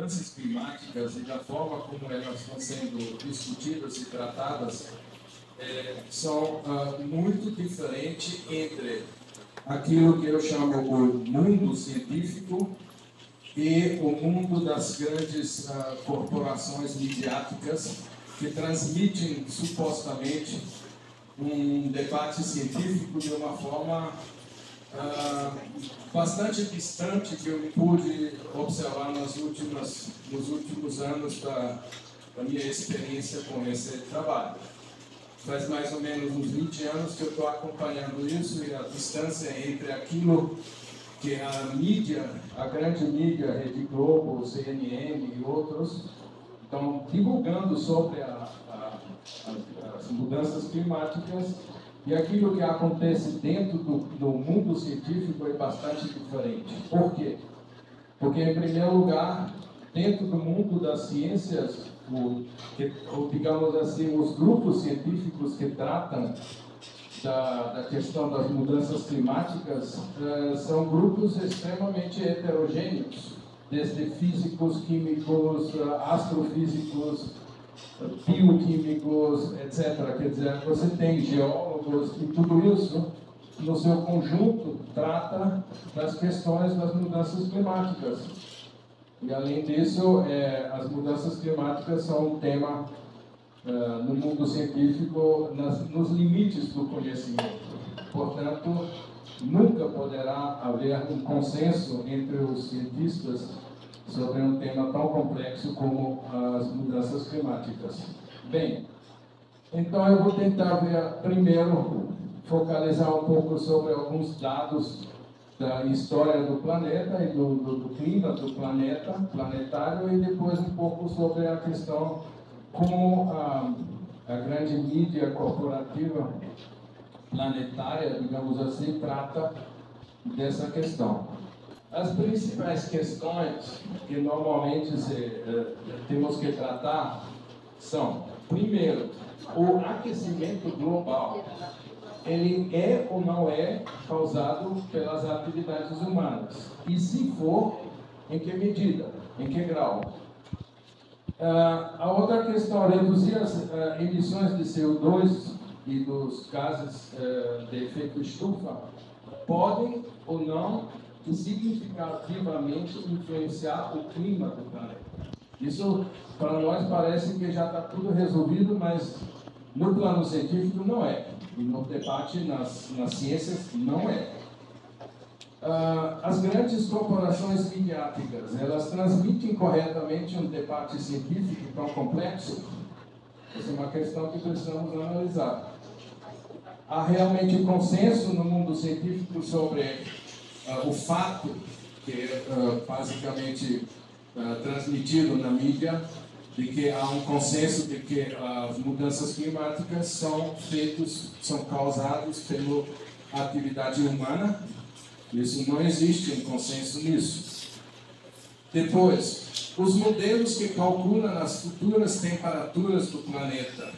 mudanças climáticas e da forma como elas estão sendo discutidas e tratadas são muito diferentes entre aquilo que eu chamo o mundo científico e o mundo das grandes corporações midiáticas que transmitem supostamente um debate científico de uma forma bastante distante que eu pude observar nos últimos anos da minha experiência com esse trabalho. Faz mais ou menos uns 20 anos que eu estou acompanhando isso e a distância entre aquilo que a mídia, a grande mídia, Rede Globo, CNN e outros, estão divulgando sobre as mudanças climáticas e aquilo que acontece dentro do mundo científico é bastante diferente. Por quê? Porque, em primeiro lugar, dentro do mundo das ciências, ou digamos assim, os grupos científicos que tratam da questão das mudanças climáticas são grupos extremamente heterogêneos, desde físicos, químicos, astrofísicos, bioquímicos, etc. Quer dizer, você tem geólogos e tudo isso, no seu conjunto, trata das questões das mudanças climáticas. E, além disso, as mudanças climáticas são um tema no mundo científico nos limites do conhecimento. Portanto, nunca poderá haver um consenso entre os cientistas sobre um tema tão complexo como as mudanças climáticas. Bem, então eu vou tentar primeiro focalizar um pouco sobre alguns dados da história do planeta e do clima do planetário, e depois um pouco sobre a questão como a grande mídia corporativa planetária, digamos assim, trata dessa questão. As principais questões que normalmente temos que tratar são, primeiro, o aquecimento global. Ele é ou não é causado pelas atividades humanas? E se for, em que medida? Em que grau? A outra questão, reduzir as emissões de CO2 e dos gases de efeito estufa podem ou não significativamente influenciar o clima do planeta. Isso, para nós, parece que já está tudo resolvido, mas no plano científico não é. E no debate nas ciências não é. As grandes corporações midiáticas, elas transmitem corretamente um debate científico tão complexo? Essa é uma questão que precisamos analisar. Há realmente consenso no mundo científico sobre o fato que é basicamente transmitido na mídia, de que há um consenso de que as mudanças climáticas são causadas pela atividade humana? Isso não existe um consenso nisso. Depois, os modelos que calculam as futuras temperaturas do planeta,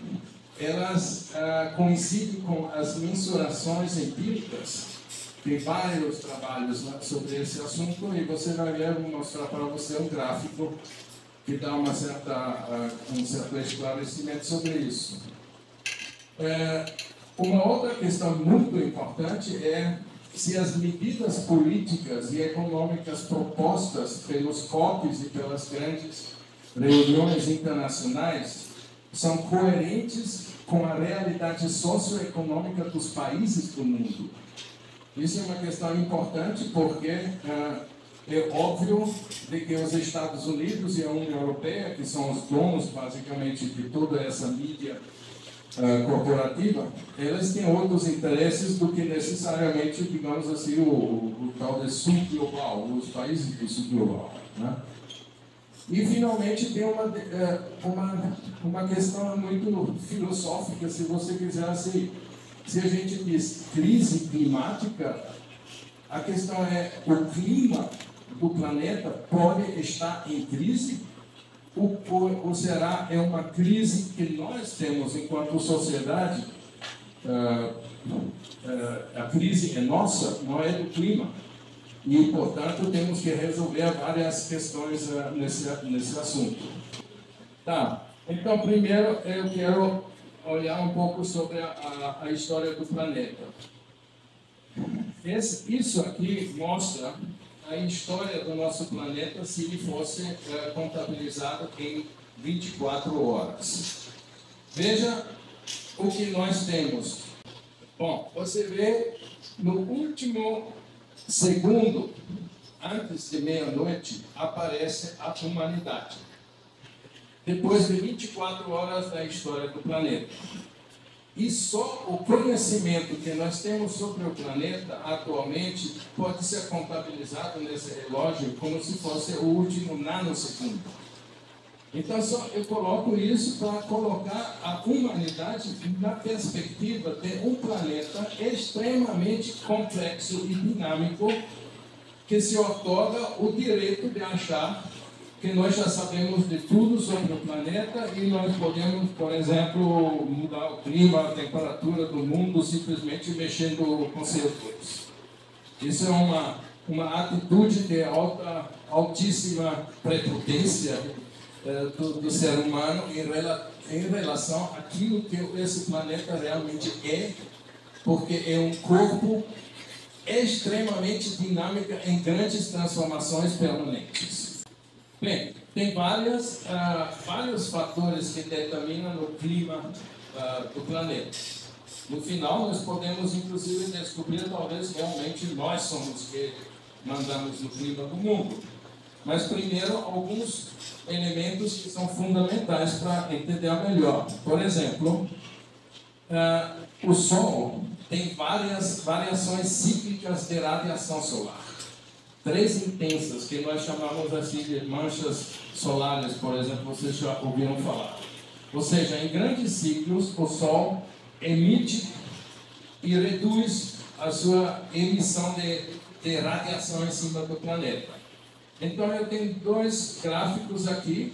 elas coincidem com as mensurações empíricas? Tem vários trabalhos sobre esse assunto e você vai ver, eu vou mostrar para você um gráfico que dá um certo esclarecimento sobre isso. Uma outra questão muito importante é se as medidas políticas e econômicas propostas pelos COPs e pelas grandes reuniões internacionais são coerentes com a realidade socioeconômica dos países do mundo. Isso é uma questão importante porque é óbvio de que os Estados Unidos e a União Europeia, que são os donos basicamente de toda essa mídia corporativa, elas têm outros interesses do que necessariamente, digamos assim, o tal de sul global, os países do sul global, né? E, finalmente, tem uma questão muito filosófica, se você quiser, assim, se a gente diz crise climática, a questão é, o clima do planeta pode estar em crise? Ou será uma crise que nós temos enquanto sociedade? A crise é nossa, não é do clima. e, portanto, temos que resolver várias questões nesse assunto. Tá, então, primeiro eu quero olhar um pouco sobre a história do planeta. Isso aqui mostra a história do nosso planeta se ele fosse contabilizado em 24 horas. Veja o que nós temos. Bom, você vê no último segundo, antes de meia-noite, aparece a humanidade. Depois de 24 horas da história do planeta. E só o conhecimento que nós temos sobre o planeta atualmente pode ser contabilizado nesse relógio como se fosse o último nanosegundo. Então, só eu coloco isso para colocar a humanidade na perspectiva de um planeta extremamente complexo e dinâmico que se otorga o direito de achar que nós já sabemos de tudo sobre o planeta e nós podemos, por exemplo, mudar o clima, a temperatura do mundo simplesmente mexendo com CO2. Isso é uma atitude de altíssima prepotência do ser humano em relação àquilo que esse planeta realmente é, porque é um corpo extremamente dinâmico em grandes transformações permanentes. Bem, tem vários fatores que determinam o clima do planeta. No final, nós podemos, inclusive, descobrir talvez realmente nós somos que mandamos no clima do mundo. Mas, primeiro, alguns elementos que são fundamentais para entender melhor. Por exemplo, o Sol tem várias variações cíclicas de radiação solar. 3 intensas, que nós chamamos assim de manchas solares, por exemplo, vocês já ouviram falar. Ou seja, em grandes ciclos, o Sol emite e reduz a sua emissão de radiação em cima do planeta. Então, eu tenho 2 gráficos aqui.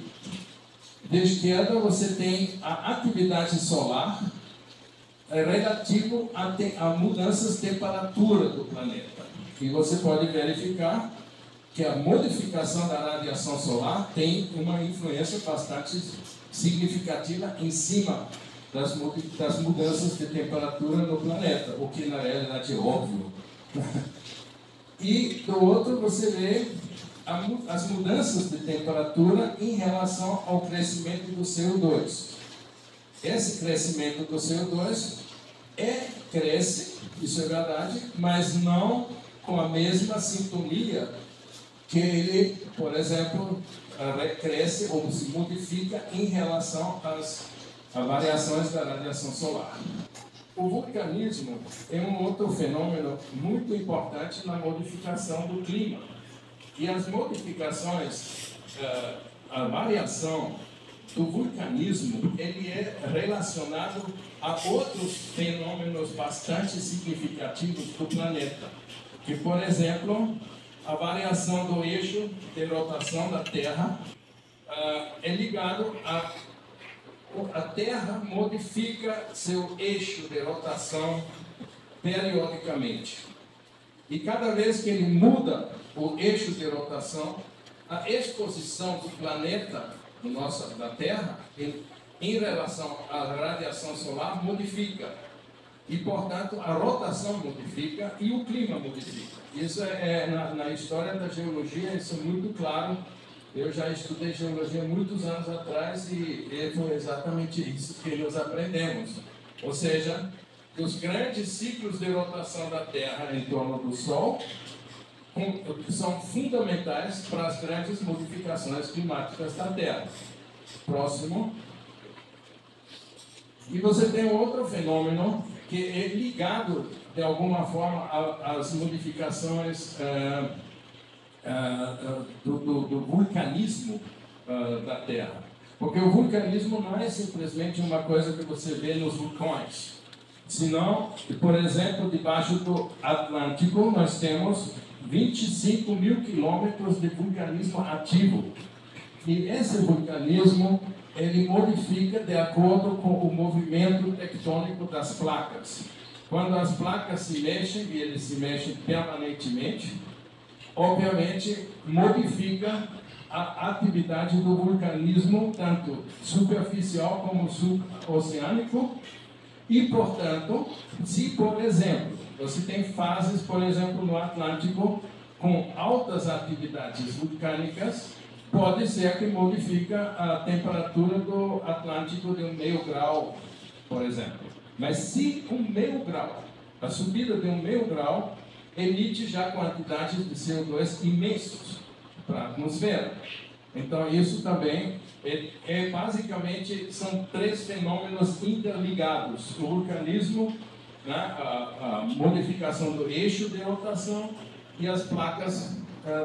De esquerda, você tem a atividade solar relativo a mudanças de temperatura do planeta. E você pode verificar que a modificação da radiação solar tem uma influência bastante significativa em cima das mudanças de temperatura no planeta, o que na realidade é óbvio. E do outro você vê as mudanças de temperatura em relação ao crescimento do CO2. Esse crescimento do CO2 cresce, isso é verdade, mas não com a mesma sintonia que ele, por exemplo, cresce ou se modifica em relação às variações da radiação solar. O vulcanismo é um outro fenômeno muito importante na modificação do clima. E as modificações, a variação do vulcanismo, ele é relacionado a outros fenômenos bastante significativos do planeta. Que, por exemplo, a variação do eixo de rotação da Terra é ligado a Terra modifica seu eixo de rotação periodicamente. E cada vez que ele muda o eixo de rotação, a exposição do planeta, da Terra, em relação à radiação solar, modifica. E, portanto, a rotação modifica e o clima modifica. Isso na história da geologia, isso é muito claro. Eu já estudei geologia muitos anos atrás e foi exatamente isso que nós aprendemos. Ou seja, os grandes ciclos de rotação da Terra em torno do Sol são fundamentais para as grandes modificações climáticas da Terra. Próximo. E você tem outro fenômeno que é ligado, de alguma forma, às modificações do vulcanismo da Terra. Porque o vulcanismo não é simplesmente uma coisa que você vê nos vulcões. Senão, por exemplo, debaixo do Atlântico, nós temos 25 mil quilômetros de vulcanismo ativo. E esse vulcanismo, ele modifica de acordo com o movimento tectônico das placas. Quando as placas se mexem, e eles se mexem permanentemente, obviamente, modifica a atividade do vulcanismo, tanto superficial como suboceânico, e, portanto, se, por exemplo, você tem fases, por exemplo, no Atlântico, com altas atividades vulcânicas, pode ser que modifica a temperatura do Atlântico de 0,5 grau, por exemplo. Mas se 0,5 grau, a subida de 0,5 grau, emite já quantidades de CO2 imensos para a atmosfera. Então, isso também basicamente são 3 fenômenos interligados: o vulcanismo, né, a modificação do eixo de rotação e as placas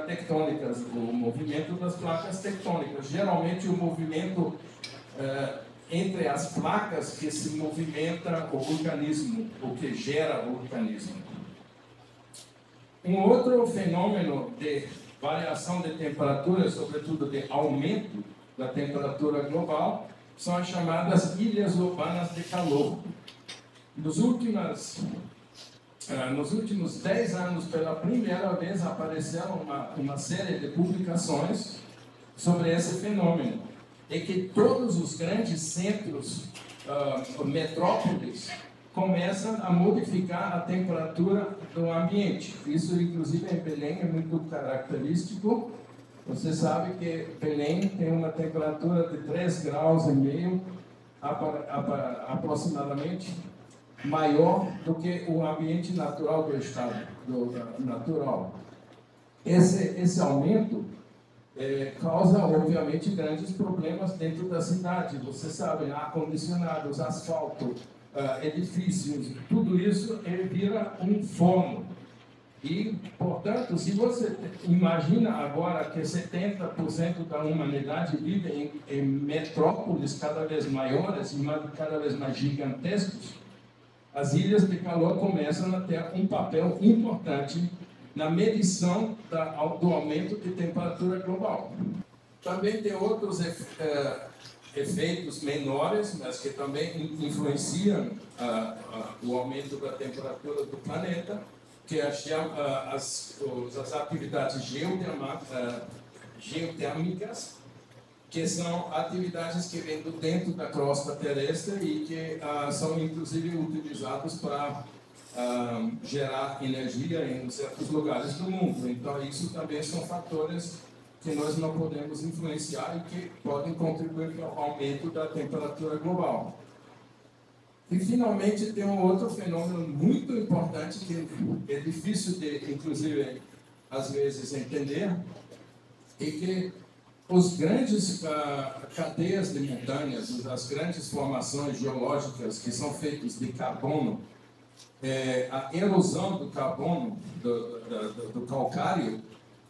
tectônicas, o movimento das placas tectônicas. Geralmente, o movimento entre as placas que se movimenta o vulcanismo, o que gera o vulcanismo. Um outro fenômeno de variação de temperatura, sobretudo de aumento da temperatura global, são as chamadas ilhas urbanas de calor. Nos últimos 10 anos, pela primeira vez, apareceram uma série de publicações sobre esse fenômeno, e que todos os grandes centros, metrópoles, começam a modificar a temperatura do ambiente. Isso, inclusive, em Belém é muito característico. Você sabe que Belém tem uma temperatura de 3,5 graus, aproximadamente, maior do que o ambiente natural do estado, natural. Esse aumento causa, obviamente, grandes problemas dentro da cidade. Você sabe, ar-condicionados, asfalto, edifícios, tudo isso vira um forno. E, portanto, se você imagina agora que 70% da humanidade vive em metrópoles cada vez maiores e cada vez mais gigantescos, as ilhas de calor começam a ter um papel importante na medição do aumento de temperatura global. Também tem outros efeitos menores, mas que também influenciam o aumento da temperatura do planeta, que as atividades geotérmicas, que são atividades que vêm dentro da crosta terrestre e que são, inclusive, utilizadas para gerar energia em certos lugares do mundo. Então, isso também são fatores que nós não podemos influenciar e que podem contribuir para o aumento da temperatura global. E, finalmente, tem um outro fenômeno muito importante que é difícil de, inclusive, às vezes, entender, e que os grandes cadeias de montanhas, as grandes formações geológicas que são feitas de carbono, a erosão do carbono, do calcário,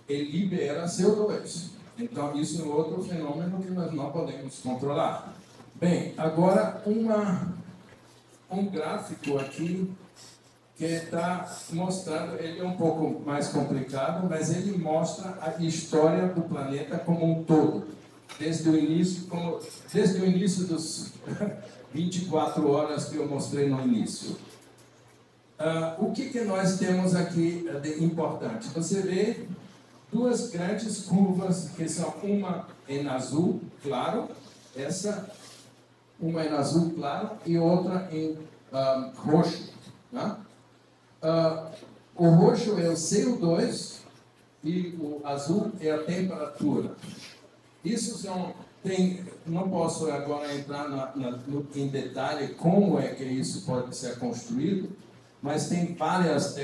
ele libera CO2. Então, isso é outro fenômeno que nós não podemos controlar. Bem, agora um gráfico aqui que está mostrando, ele é um pouco mais complicado, mas ele mostra a história do planeta como um todo, desde o início dos 24 horas que eu mostrei no início. O que nós temos aqui de importante? Você vê duas grandes curvas, que são uma em azul claro, uma em azul claro e outra em roxo. Né? O roxo é o CO2 e o azul é a temperatura. Isso não posso agora entrar em detalhe como é que isso pode ser construído, mas tem várias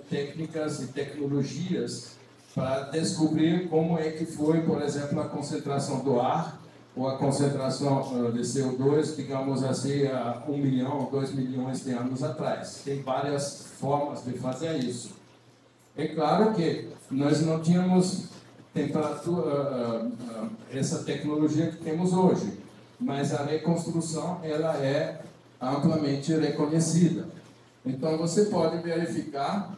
técnicas e tecnologias para descobrir como é que foi, por exemplo, a concentração do ar ou a concentração de CO2, digamos assim, há 1 milhão ou 2 milhões de anos atrás. Tem várias formas de fazer isso. É claro que nós não tínhamos essa tecnologia que temos hoje, mas a reconstrução ela é amplamente reconhecida. Então, você pode verificar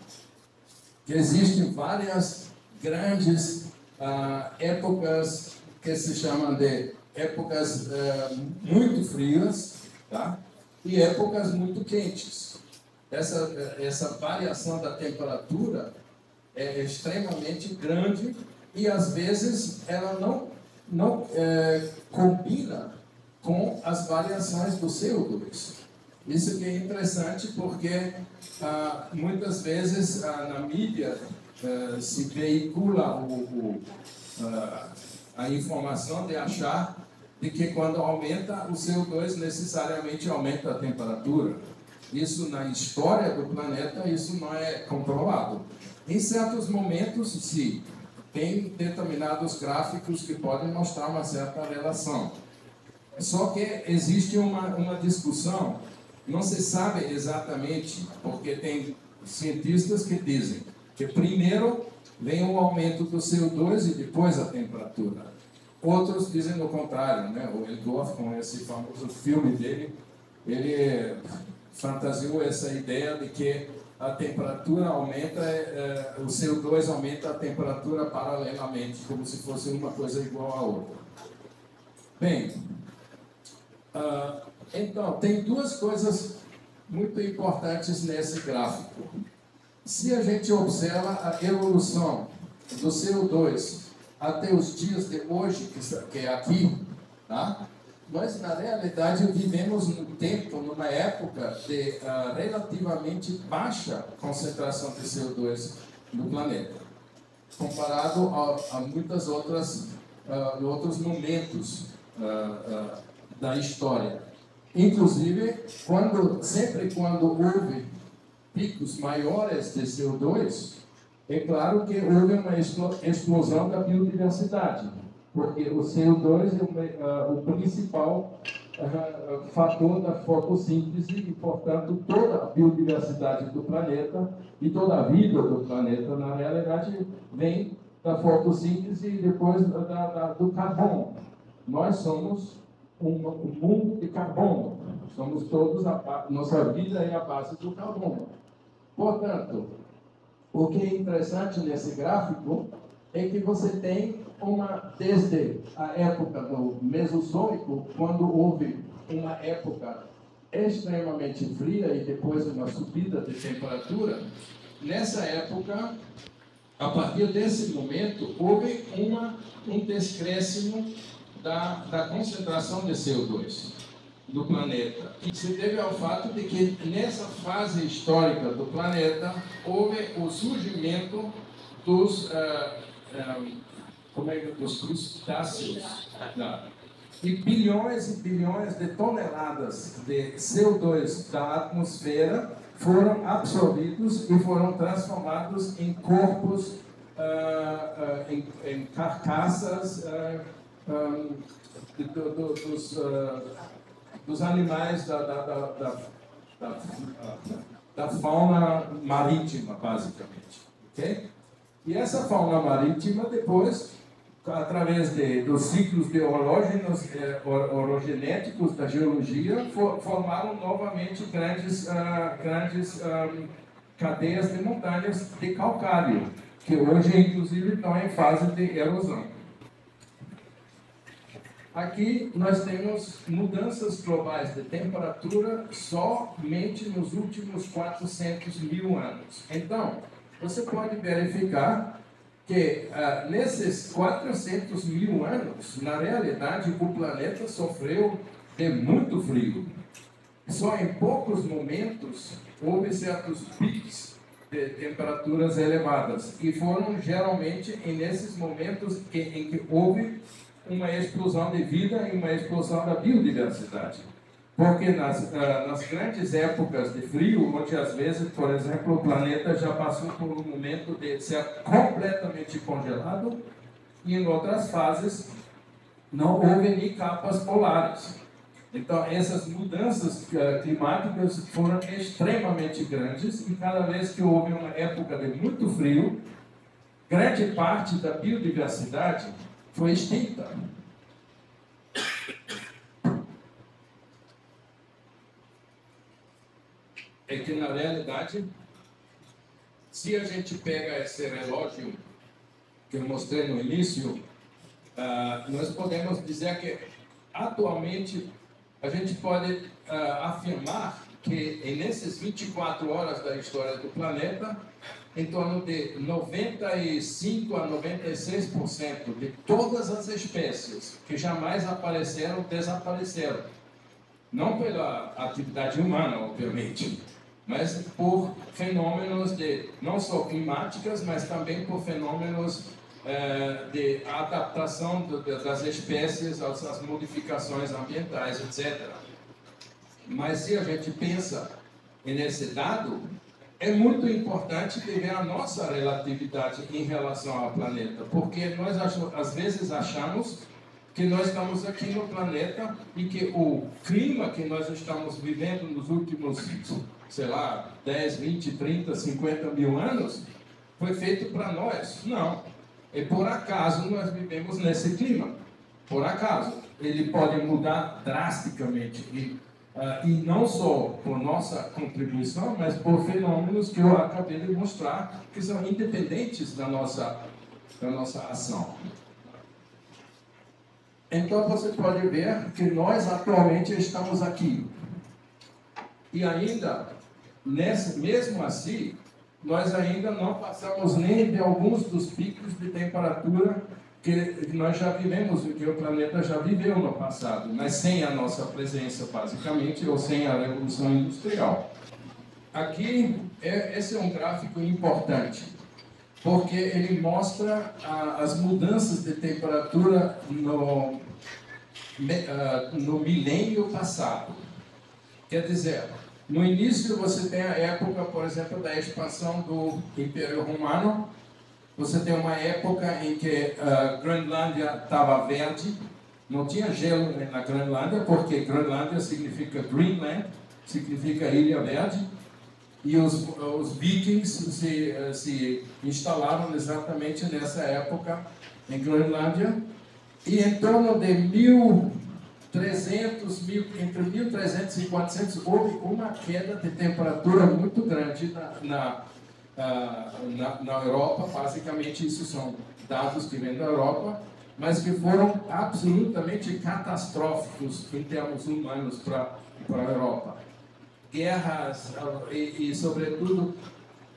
que existem várias grandes épocas que se chamam de épocas muito frias, tá? E épocas muito quentes. Essa variação da temperatura é extremamente grande e às vezes ela não combina com as variações do CO2. Isso que é interessante porque muitas vezes na mídia se veicula a informação de achar de que quando aumenta o CO2 necessariamente aumenta a temperatura. Isso na história do planeta, isso não é comprovado. Em certos momentos, sim, tem determinados gráficos que podem mostrar uma certa relação. Só que existe uma discussão, não se sabe exatamente, porque tem cientistas que dizem que primeiro vem o aumento do CO2 e depois a temperatura. Outros dizem o contrário, né? O El Gore, com esse famoso filme dele, ele fantasiou essa ideia de que a temperatura aumenta, o CO2 aumenta a temperatura paralelamente, como se fosse uma coisa igual à outra. Bem, então, tem duas coisas muito importantes nesse gráfico. Se a gente observa a evolução do CO2 até os dias de hoje, que é aqui, tá? Nós, na realidade, vivemos num tempo, numa época de relativamente baixa concentração de CO2 no planeta, comparado a muitas outros momentos da história. Inclusive, sempre quando houve picos maiores de CO2, é claro que houve uma explosão da biodiversidade, porque o CO2 é o principal fator da fotossíntese e, portanto, toda a biodiversidade do planeta e toda a vida do planeta, na realidade, vem da fotossíntese e depois do carbono. Nós somos um mundo de carbono, somos todos, nossa vida é a base do carbono. Portanto, o que é interessante nesse gráfico é que você tem desde a época do Mesozoico, quando houve uma época extremamente fria e depois uma subida de temperatura, nessa época, a partir desse momento, houve um descréscimo da concentração de CO2 do planeta. Isso se deve ao fato de que nessa fase histórica do planeta houve o surgimento dos crustáceos, e bilhões de toneladas de CO2 da atmosfera foram absorvidos e foram transformados em corpos, em carcaças dos animais da fauna marítima, basicamente. Okay? E essa fauna marítima, depois, através dos ciclos orogenéticos da geologia, formaram novamente grandes cadeias de montanhas de calcário, que hoje, inclusive, estão em fase de erosão. Aqui nós temos mudanças globais de temperatura somente nos últimos 400 mil anos. Então, você pode verificar que nesses 400 mil anos, na realidade, o planeta sofreu de muito frio. Só em poucos momentos houve certos picos de temperaturas elevadas. E foram geralmente nesses momentos em que houve uma explosão de vida e uma explosão da biodiversidade. Porque nas grandes épocas de frio, onde às vezes, por exemplo, o planeta já passou por um momento de ser completamente congelado, e em outras fases não houve nem capas polares. Então, essas mudanças climáticas foram extremamente grandes, e cada vez que houve uma época de muito frio, grande parte da biodiversidade foi extinta. É que, na realidade, se a gente pega esse relógio que eu mostrei no início, nós podemos dizer que, atualmente, a gente pode afirmar que nesses 24 horas da história do planeta, em torno de 95 a 96% de todas as espécies que jamais apareceram, desapareceram. Não pela atividade humana, obviamente, mas por fenômenos não só climáticos, mas também por fenômenos de adaptação das espécies às modificações ambientais, etc. Mas se a gente pensa nesse dado, é muito importante ver a nossa relatividade em relação ao planeta, porque nós às vezes achamos que nós estamos aqui no planeta e que o clima que nós estamos vivendo nos últimos, sei lá, 10, 20, 30, 50 mil anos foi feito para nós. Não. E por acaso nós vivemos nesse clima. Por acaso. Ele pode mudar drasticamente. E não só por nossa contribuição, mas por fenômenos que eu acabei de mostrar, que são independentes da nossa ação. Então você pode ver que nós atualmente estamos aqui. E ainda, mesmo assim, nós ainda não passamos nem de alguns dos picos de temperatura que nós já vivemos, que o planeta já viveu no passado, mas sem a nossa presença, basicamente, ou sem a Revolução Industrial. Aqui, esse é um gráfico importante, porque ele mostra as mudanças de temperatura no milênio passado. Quer dizer, no início você tem a época, por exemplo, da expansão do Império Romano. Você tem uma época em que a Groenlândia estava verde, não tinha gelo na Groenlândia, porque Groenlândia significa Greenland, significa Ilha Verde, e os vikings se instalaram exatamente nessa época em Groenlândia, e em torno de 1300, entre 1300 e 400, houve uma queda de temperatura muito grande na Europa. Basicamente, isso são dados que vêm da Europa, mas que foram absolutamente catastróficos em termos humanos para a Europa. Guerras e, sobretudo,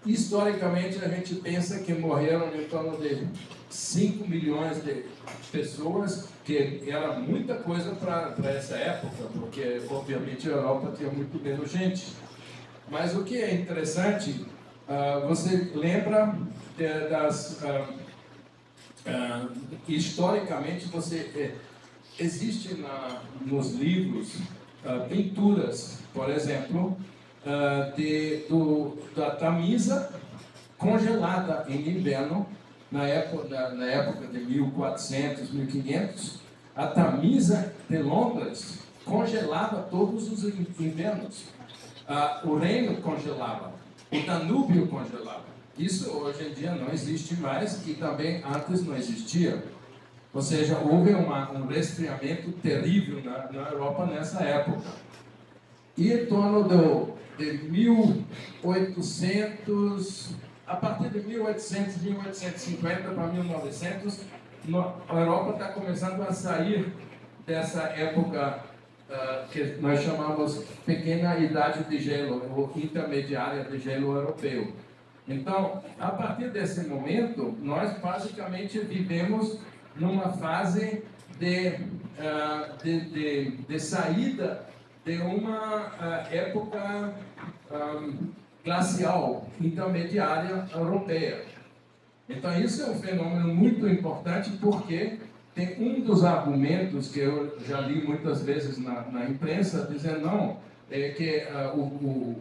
historicamente, a gente pensa que morreram em torno de 5 milhões de pessoas, que era muita coisa para essa época, porque, obviamente, a Europa tinha muito menos gente. Mas o que é interessante, você lembra historicamente, existe nos livros pinturas, por exemplo, da Tamisa congelada em inverno, na época de 1400, 1500, a Tamisa de Londres congelava todos os invernos. O Reino congelava, o Danúbio congelava. Isso hoje em dia não existe mais e também antes não existia. Ou seja, houve um resfriamento terrível na Europa nessa época. E em torno de 1800, a partir de 1800, 1850 para 1900, a Europa está começando a sair dessa época que nós chamamos pequena idade de gelo, ou intermediária de gelo europeu. Então, a partir desse momento, nós basicamente vivemos numa fase de saída de uma época glacial, intermediária europeia. Então, isso é um fenômeno muito importante, porque tem um dos argumentos que eu já li muitas vezes na imprensa, dizendo não, que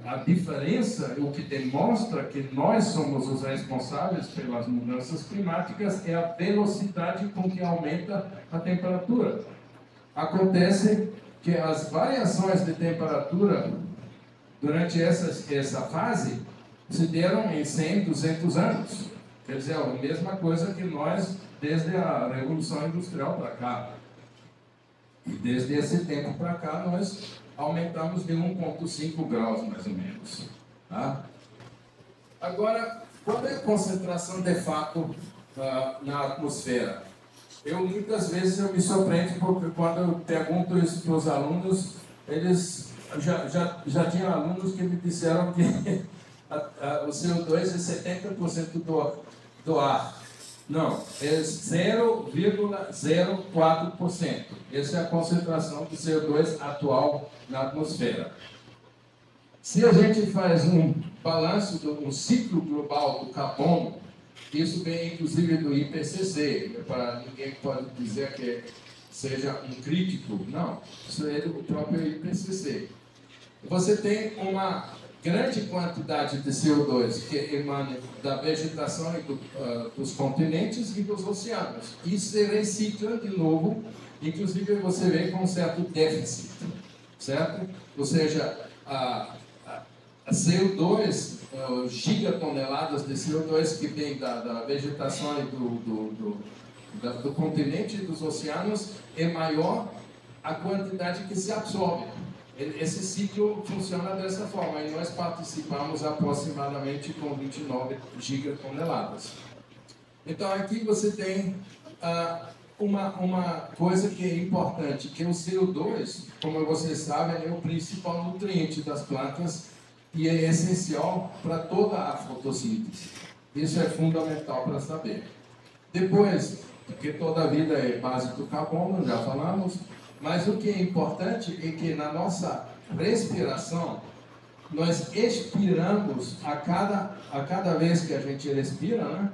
a diferença, o que demonstra que nós somos os responsáveis pelas mudanças climáticas é a velocidade com que aumenta a temperatura. Acontece que as variações de temperatura durante essa fase se deram em 100, 200 anos. Quer dizer, a mesma coisa que nós, desde a Revolução Industrial para cá. E desde esse tempo para cá, nós aumentamos de 1,5 graus, mais ou menos. Tá? Agora, qual é a concentração de fato na atmosfera? Muitas vezes eu me surpreendo, porque quando eu pergunto isso para os alunos, eles já tinham alunos que me disseram que o CO2 é 70% do ar. Não, é 0,04%. Essa é a concentração de CO2 atual na atmosfera. Se a gente faz um balanço um ciclo global do carbono, isso vem inclusive do IPCC, para ninguém pode dizer que seja um crítico, não, isso é do próprio IPCC. Você tem uma grande quantidade de CO2 que emana da vegetação e dos continentes e dos oceanos. E se recicla de novo, inclusive você vê com um certo déficit, certo? Ou seja, a CO2, gigatoneladas de CO2 que vem da vegetação e do continente e dos oceanos, é maior a quantidade que se absorve. Esse ciclo funciona dessa forma, e nós participamos aproximadamente com 29 gigatoneladas. Então, aqui você tem uma coisa que é importante, que o CO2, como vocês sabem, é o principal nutriente das plantas e é essencial para toda a fotossíntese. Isso é fundamental para saber. Depois, porque toda a vida é base do carbono, já falamos, mas o que é importante é que na nossa respiração, nós expiramos a cada vez que a gente respira, né,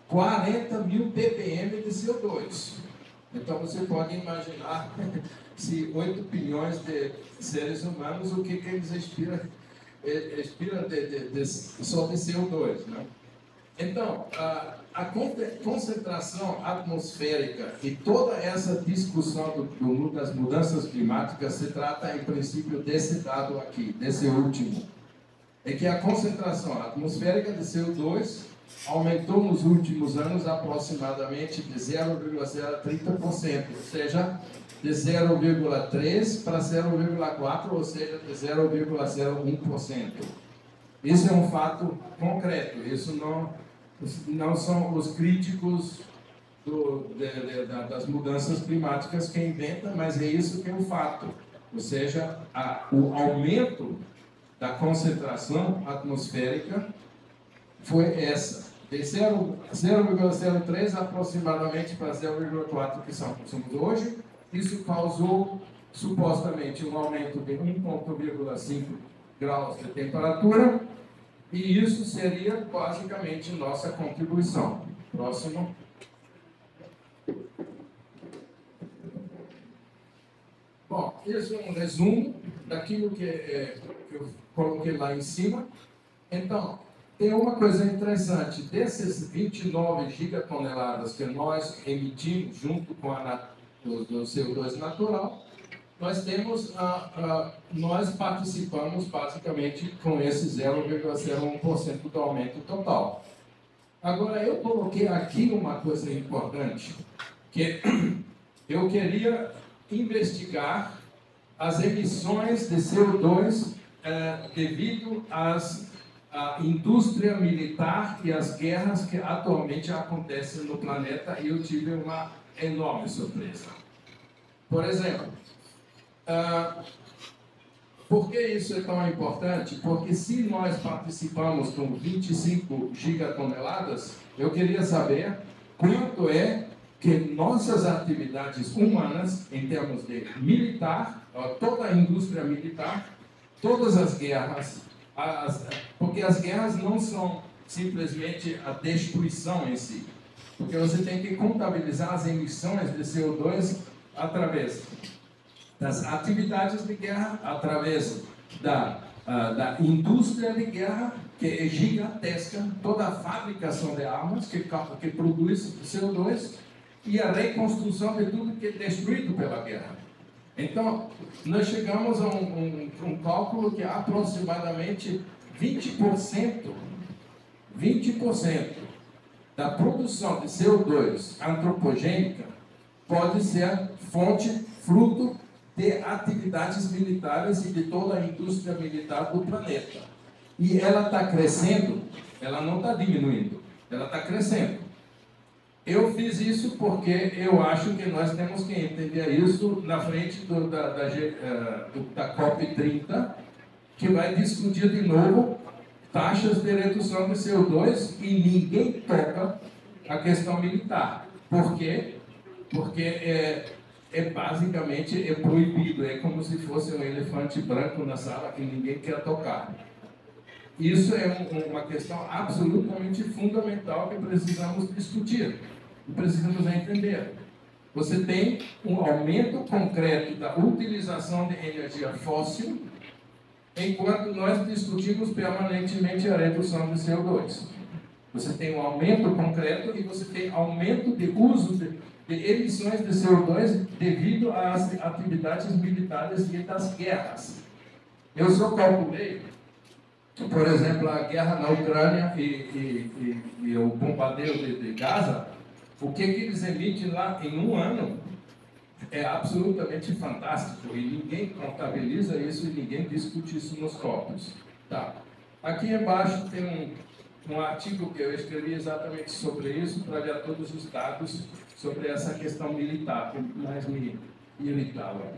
40 mil ppm de CO2. Então você pode imaginar se 8 bilhões de seres humanos, o que eles expiram só de CO2, né? Então, a concentração atmosférica e toda essa discussão das mudanças climáticas se trata, em princípio, desse dado aqui, desse último. É que a concentração atmosférica de CO2 aumentou nos últimos anos aproximadamente de 0,030%, ou seja, de 0,3 para 0,4, ou seja, de 0,01%. Isso é um fato concreto, isso não são os críticos das mudanças climáticas que inventam, mas é isso que é um fato. Ou seja, o aumento da concentração atmosférica foi essa, de 0,03 aproximadamente para 0,4 que somos hoje. Isso causou supostamente um aumento de 1,5 graus de temperatura, e isso seria basicamente nossa contribuição. Próximo. Bom, esse é um resumo daquilo que eu coloquei lá em cima. Então, tem uma coisa interessante, desses 29 gigatoneladas que nós emitimos junto com do CO2 natural, nós participamos basicamente com esse 0,01% do aumento total. Agora, eu coloquei aqui uma coisa importante, que eu queria investigar as emissões de CO2 devido à indústria militar e às guerras que atualmente acontecem no planeta, e eu tive uma enorme surpresa. Por exemplo, por que isso é tão importante? Porque se nós participamos com 25 gigatoneladas, eu queria saber quanto é que nossas atividades humanas, em termos de militar, toda a indústria militar, todas as guerras, porque as guerras não são simplesmente a destruição em si, porque você tem que contabilizar as emissões de CO2 através das atividades de guerra, através da indústria de guerra, que é gigantesca, toda a fabricação de armas que produz CO2, e a reconstrução de tudo que é destruído pela guerra. Então, nós chegamos a um cálculo que aproximadamente 20% da produção de CO2 antropogênica pode ser fruto de atividades militares e de toda a indústria militar do planeta. E ela está crescendo, ela não está diminuindo, ela está crescendo. Eu fiz isso porque eu acho que nós temos que entender isso na frente da COP30, que vai discutir de novo taxas de redução de CO2 e ninguém toca a questão militar. Por quê? Porque basicamente é proibido, é como se fosse um elefante branco na sala que ninguém quer tocar. Isso é uma questão absolutamente fundamental que precisamos discutir, precisamos entender. Você tem um aumento concreto da utilização de energia fóssil, enquanto nós discutimos permanentemente a redução de CO2. Você tem um aumento concreto e você tem aumento de uso de emissões de CO2 devido às atividades militares e das guerras. Eu só calculei, por exemplo, a guerra na Ucrânia e o bombardeio de Gaza, o que eles emitem lá em um ano é absolutamente fantástico e ninguém contabiliza isso e ninguém discute isso nos copos. Tá. Aqui embaixo tem um artigo que eu escrevi exatamente sobre isso, para ver todos os dados sobre essa questão militar, que mais me irritava.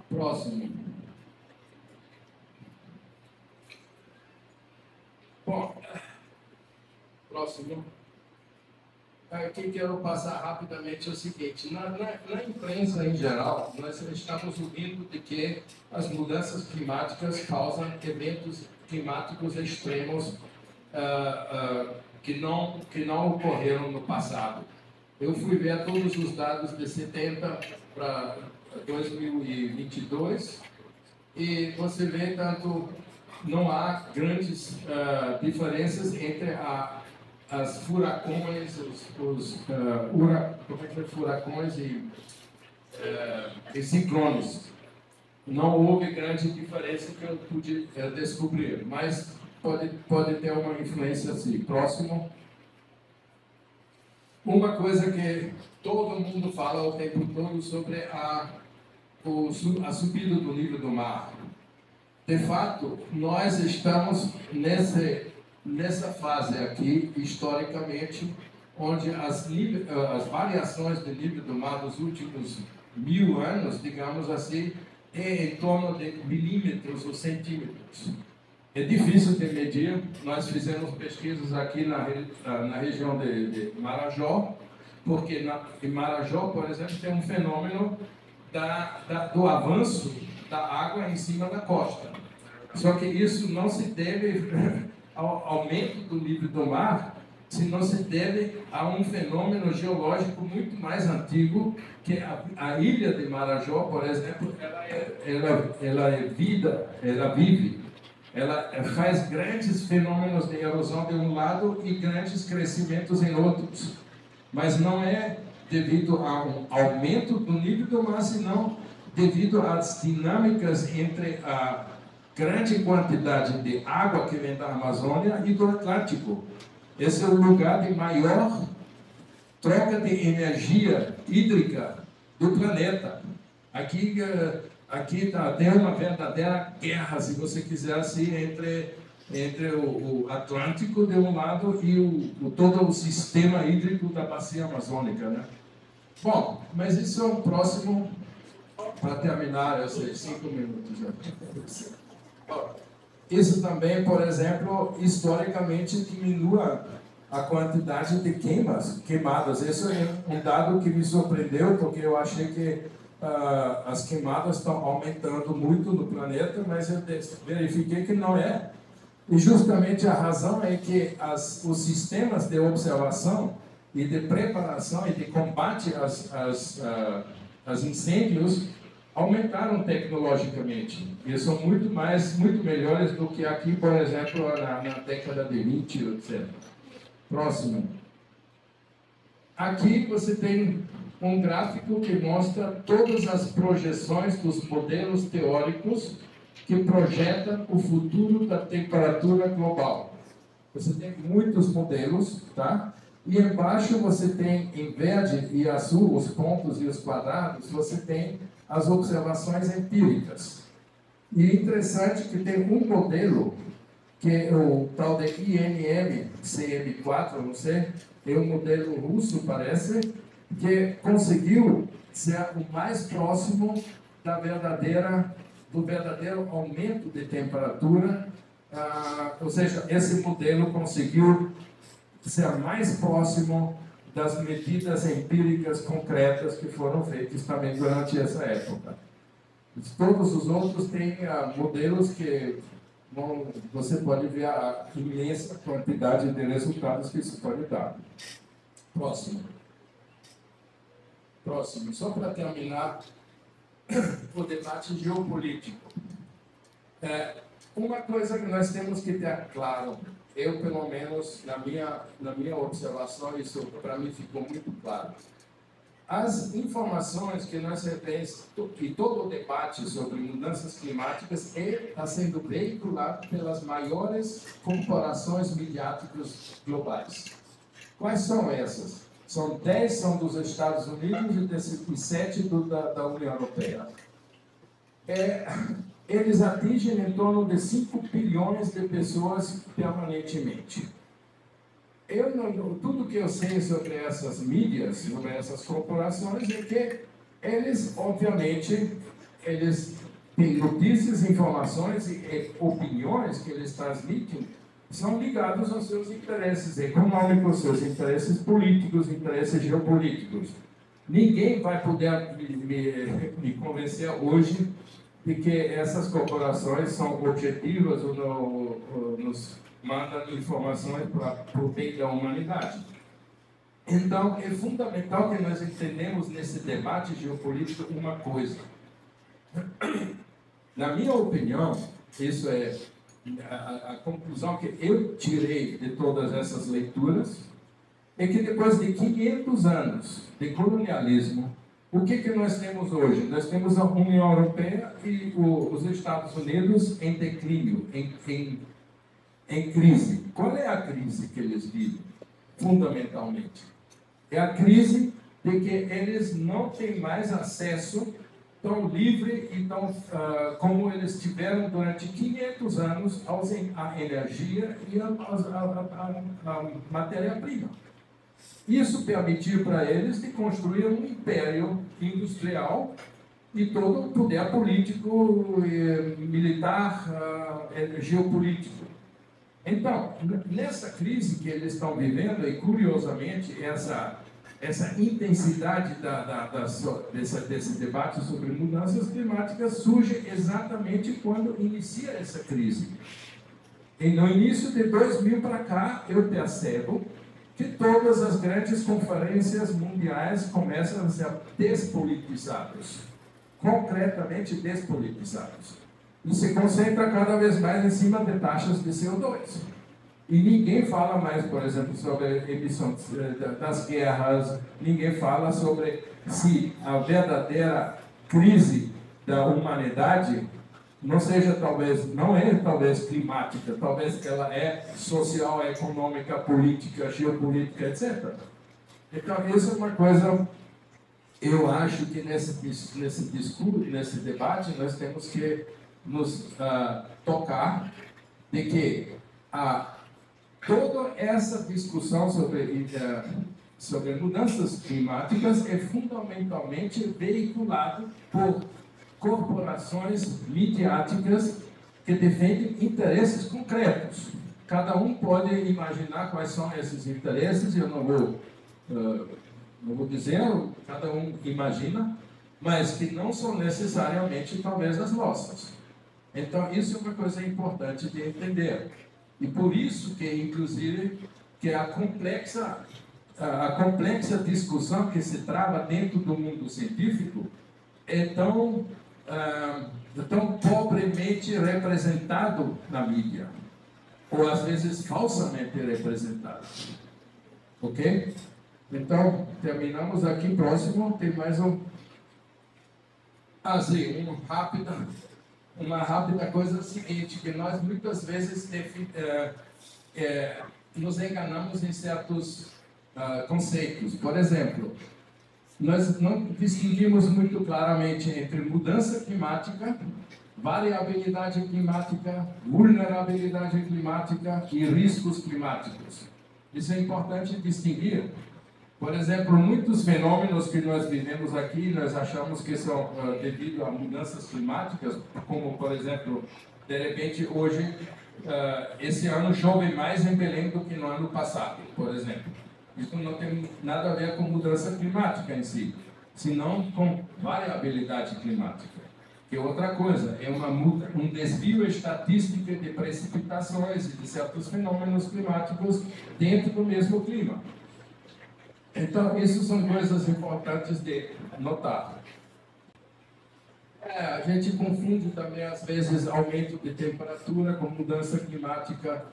Próximo. Bom, próximo. Aqui quero passar rapidamente o seguinte: na imprensa em geral, nós estamos ouvindo de que as mudanças climáticas causam eventos climáticos extremos que não ocorreram no passado. Eu fui ver todos os dados de 70 para 2022 e você vê tanto não há grandes diferenças entre as furacões, furacões e ciclones. Não houve grande diferença que eu pude descobrir, mas pode ter uma influência assim. Próximo. Uma coisa que todo mundo fala o tempo todo sobre a subida do nível do mar. De fato, nós estamos nessa fase aqui, historicamente, onde as variações do nível do mar dos últimos 1000 anos, digamos assim, é em torno de milímetros ou centímetros. É difícil de medir. Nós fizemos pesquisas aqui na região de Marajó, porque em Marajó, por exemplo, tem um fenômeno do avanço da água em cima da costa. Só que isso não se deve ao aumento do nível do mar, senão se deve a um fenômeno geológico muito mais antigo, que a ilha de Marajó, por exemplo, ela faz grandes fenômenos de erosão de um lado e grandes crescimentos em outros. Mas não é devido a um aumento do nível do mar, senão devido às dinâmicas entre a grande quantidade de água que vem da Amazônia e do Atlântico. Esse é o lugar de maior troca de energia hídrica do planeta. Aqui tem uma verdadeira guerra, se você quiser, assim, entre o Atlântico de um lado e todo o sistema hídrico da bacia amazônica, né? Bom, mas isso é um próximo, para terminar, eu sei, 5 minutos já. Isso também, por exemplo, historicamente diminui a quantidade de queimadas. Esse é um dado que me surpreendeu, porque eu achei que as queimadas estão aumentando muito no planeta, mas eu verifiquei que não é. E justamente a razão é que os sistemas de observação e de preparação e de combate aos incêndios aumentaram tecnologicamente e são muito melhores do que aqui, por exemplo, na década de 20, etc. Próximo. Aqui você tem um gráfico que mostra todas as projeções dos modelos teóricos que projetam o futuro da temperatura global. Você tem muitos modelos, tá? E embaixo você tem, em verde e azul, os pontos e os quadrados, você tem as observações empíricas. E é interessante que tem um modelo que é o tal de INM CM4, não sei, é um modelo russo, parece, que conseguiu ser o mais próximo do verdadeiro aumento de temperatura, ou seja, esse modelo conseguiu ser mais próximo das medidas empíricas concretas que foram feitas também durante essa época. Todos os outros têm modelos que você pode ver a imensa quantidade de resultados que isso pode dar. Próximo. Só para terminar o debate geopolítico. Uma coisa que nós temos que ter claro, eu pelo menos na minha observação, isso para mim ficou muito claro. As informações que nós recebemos e todo o debate sobre mudanças climáticas está sendo veiculado pelas maiores corporações midiáticas globais. Quais são essas? 10 são dos Estados Unidos e 7 da União Europeia. Eles atingem em torno de 5 bilhões de pessoas permanentemente. Tudo que eu sei sobre essas mídias, sobre essas corporações, é que eles, obviamente, eles têm notícias, informações e opiniões que eles transmitem, são ligados aos seus interesses econômicos, seus interesses políticos, interesses geopolíticos. Ninguém vai poder me convencer hoje de que essas corporações são objetivas ou nos mandam informações para o bem da humanidade. Então, é fundamental que nós entendamos nesse debate geopolítico uma coisa. Na minha opinião, isso é a conclusão que eu tirei de todas essas leituras, é que depois de 500 anos de colonialismo, o que nós temos hoje? Nós temos a União Europeia e os Estados Unidos em declínio, em crise. Qual é a crise que eles vivem, fundamentalmente? É a crise de que eles não têm mais acesso tão livre e tão como eles tiveram durante 500 anos à energia e à matéria-prima. Isso permitiu para eles de construir um império industrial e todo o poder político, militar, geopolítico. Então, nessa crise que eles estão vivendo, e curiosamente, essa intensidade desse debate sobre mudanças climáticas surge exatamente quando inicia essa crise. E no início de 2000 para cá, eu percebo que todas as grandes conferências mundiais começam a ser despolitizadas, concretamente despolitizadas. E se concentra cada vez mais em cima de taxas de CO2. E ninguém fala mais, por exemplo, sobre a emissão das guerras, ninguém fala sobre se a verdadeira crise da humanidade não é talvez climática, talvez ela é social, econômica, política, geopolítica, etc. Então, isso é uma coisa, eu acho que nesse discurso, nesse debate, nós temos que nos tocar de que toda essa discussão sobre mudanças climáticas é fundamentalmente veiculada por corporações midiáticas que defendem interesses concretos. Cada um pode imaginar quais são esses interesses, eu não vou dizer, cada um imagina, mas que não são necessariamente talvez as nossas. Então, isso é uma coisa importante de entender. E por isso que, inclusive, que a complexa discussão que se trava dentro do mundo científico é tão pobremente representado na mídia, ou às vezes falsamente representado. Ok? Então, terminamos aqui. Próximo, tem mais uma rápida coisa seguinte, que nós muitas vezes nos enganamos em certos conceitos. Por exemplo, nós não distinguimos muito claramente entre mudança climática variabilidade climática, vulnerabilidade climática e riscos climáticos. Isso é importante distinguir. Por exemplo, muitos fenômenos que nós vivemos aqui, nós achamos que são devido a mudanças climáticas, como, por exemplo, de repente, hoje, esse ano chove mais em Belém do que no ano passado, por exemplo. Isso não tem nada a ver com mudança climática em si, senão com variabilidade climática. Que é outra coisa, é um desvio estatístico de precipitações e de certos fenômenos climáticos dentro do mesmo clima. Então, isso são coisas importantes de notar. A gente confunde também, às vezes, aumento de temperatura com mudança climática,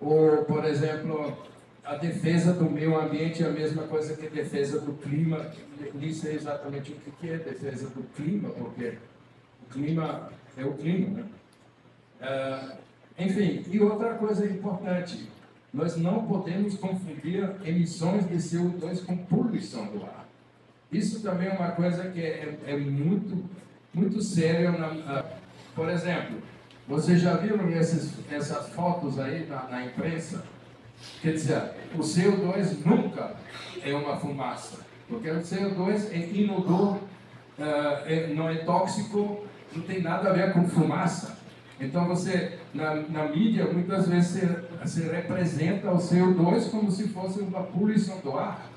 ou, por exemplo, a defesa do meio ambiente é a mesma coisa que a defesa do clima. Nem sei exatamente o que é defesa do clima, porque o clima é o clima, né? Enfim, e outra coisa importante, nós não podemos confundir emissões de CO2 com poluição do ar. Isso também é uma coisa que é muito séria. Por exemplo, vocês já viram essas fotos aí na imprensa? Quer dizer, o CO2 nunca é uma fumaça, porque o CO2 é inodor, não é tóxico, não tem nada a ver com fumaça. Então, você, na mídia, muitas vezes você representa o CO2 como se fosse uma poluição do ar.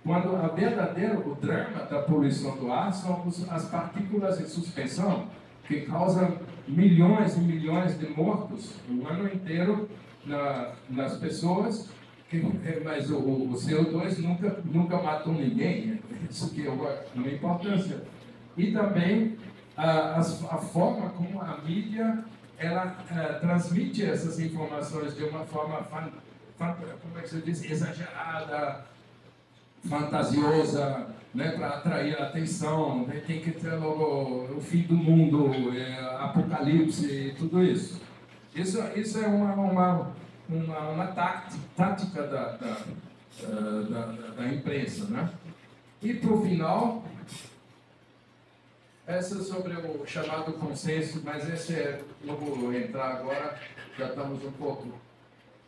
Quando o drama da poluição do ar são as partículas em suspensão, que causam milhões e milhões de mortos o ano inteiro nas pessoas, mas o CO2 nunca matou ninguém. Isso que é uma importância. E também a forma como a mídia transmite essas informações de uma forma, como é que se diz, exagerada, fantasiosa, né, para atrair a atenção, né, tem que ter logo o fim do mundo, apocalipse e tudo isso. Isso é uma tática da imprensa, né? E, para o final, essa sobre o chamado consenso, mas não vou entrar agora, já estamos um pouco.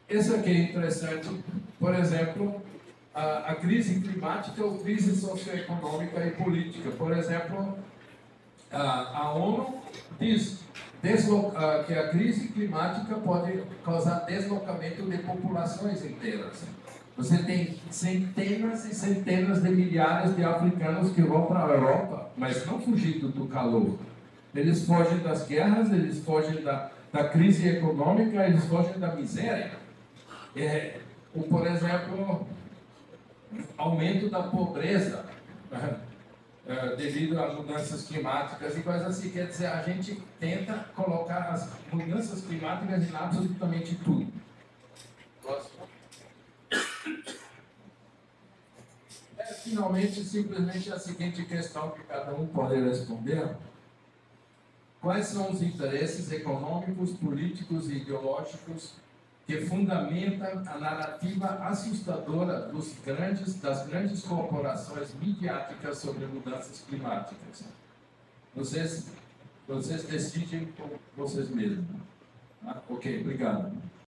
Esse aqui é interessante, por exemplo, a crise climática ou crise socioeconômica e política. Por exemplo, a ONU diz que a crise climática pode causar deslocamento de populações inteiras. Você tem centenas e centenas de milhares de africanos que vão para a Europa, mas não fugindo do calor. Eles fogem das guerras, eles fogem da crise econômica, eles fogem da miséria. Por exemplo, aumento da pobreza devido a mudanças climáticas e coisas assim. Quer dizer, a gente tenta colocar as mudanças climáticas em absolutamente tudo. Finalmente, simplesmente a seguinte questão que cada um pode responder. Quais são os interesses econômicos, políticos e ideológicos que fundamentam a narrativa assustadora das grandes corporações midiáticas sobre mudanças climáticas? Vocês decidem por vocês mesmos. Ok, obrigado.